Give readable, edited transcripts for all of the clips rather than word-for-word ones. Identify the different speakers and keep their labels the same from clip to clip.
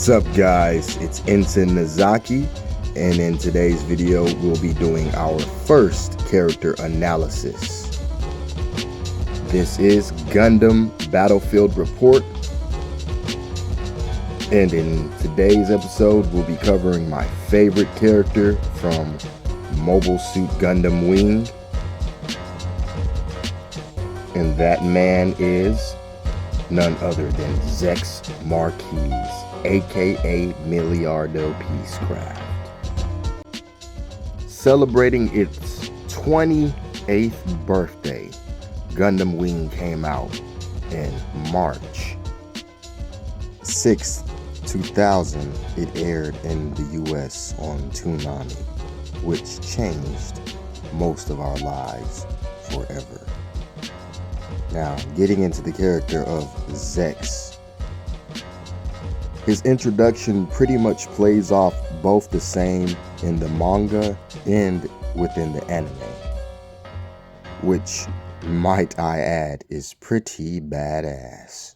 Speaker 1: What's up, guys? It's Ensign Nozaki, and in today's video we'll be doing our first character analysis. This is Gundam Battlefield Report, and in today's episode we'll be covering my favorite character from Mobile Suit Gundam Wing, and that man is none other than Zechs Marquis, aka Milliardo Peacecraft. Celebrating its 28th birthday, Gundam Wing came out in March 6th, 2000. It aired in the US on Toonami, which changed most of our lives forever. Now, getting into the character of Zechs. His introduction pretty much plays off both the same in the manga and within the anime, which, might I add, is pretty badass.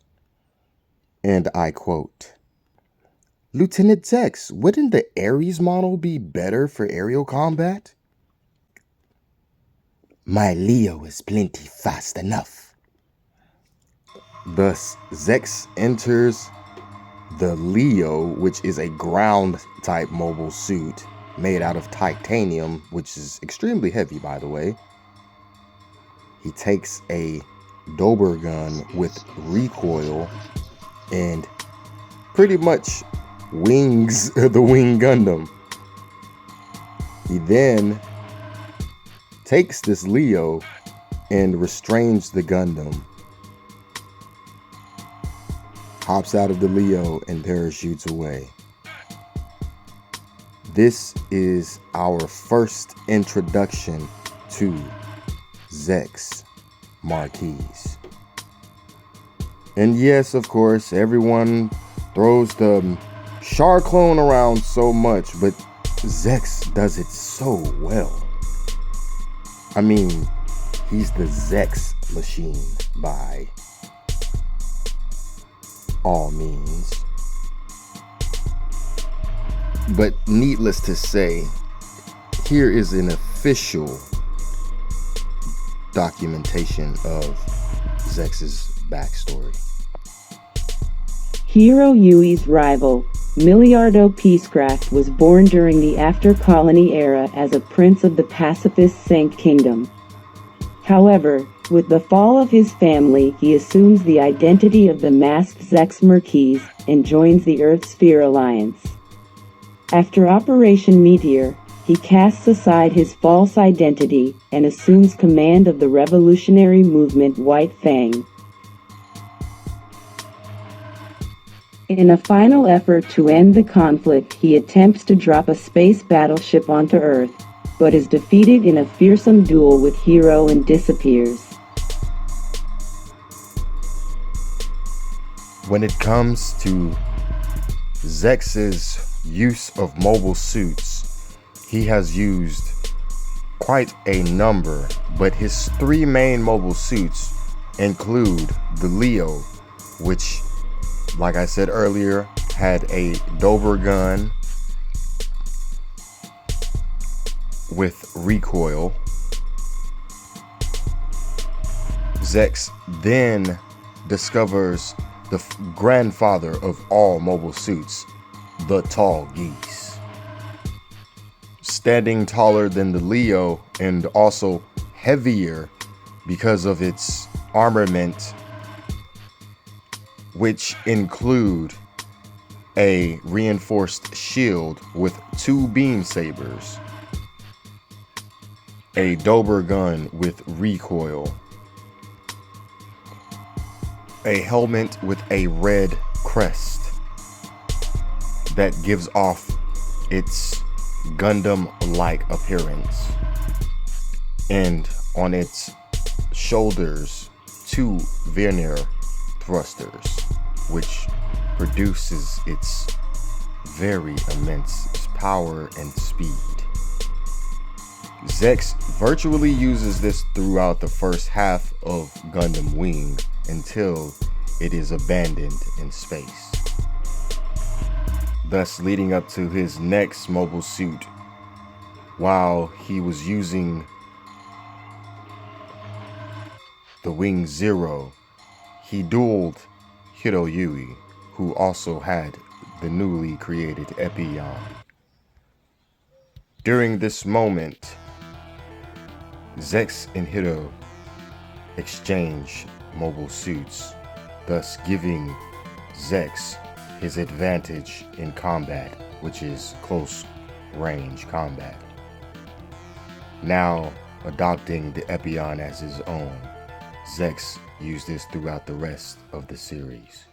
Speaker 1: And I quote, "Lieutenant Zechs, wouldn't the Ares model be better for aerial combat?" "My Leo is plenty fast enough." Thus, Zechs enters the Leo, which is a ground-type mobile suit made out of titanium, which is extremely heavy, by the way. He takes a Dober gun with recoil and pretty much wings the Wing Gundam. He then takes this Leo and restrains the Gundam, hops out of the Leo and parachutes away. This is our first introduction to Zechs Marquis. And yes, of course, everyone throws the Char clone around so much, but Zechs does it so well. I mean, he's the Zechs machine by all means. But needless to say, here is an official documentation of Zechs' backstory.
Speaker 2: Hero Yui's rival, Milliardo Peacecraft, was born during the after-colony era as a prince of the pacifist Sank Kingdom. However, with the fall of his family, he assumes the identity of the masked Zechs Marquis and joins the Earth Sphere Alliance. After Operation Meteor, he casts aside his false identity and assumes command of the revolutionary movement White Fang. In a final effort to end the conflict, he attempts to drop a space battleship onto Earth, but is defeated in a fearsome duel with Hero and disappears.
Speaker 1: When it comes to Zechs' use of mobile suits, he has used quite a number, but his three main mobile suits include the Leo, which, like I said earlier, had a Dober gun with recoil. Zechs then discovers the grandfather of all mobile suits, the Tall Geese. Standing taller than the Leo and also heavier because of its armament, which include a reinforced shield with 2 beam sabers, a Dober gun with recoil, a helmet with a red crest that gives off its Gundam-like appearance, and on its shoulders 2 vernier thrusters, which produces its very immense power and speed. Zechs virtually uses this throughout the first half of Gundam Wing until it is abandoned in space. thus leading up to his next mobile suit. While he was using the Wing Zero, he dueled Hiroyui, who also had the newly created Epion. During this moment, Zex and Hiro exchange mobile suits, thus giving Zex his advantage in combat, which is close range combat. Now adopting the Epion as his own, Zex used this throughout the rest of the series.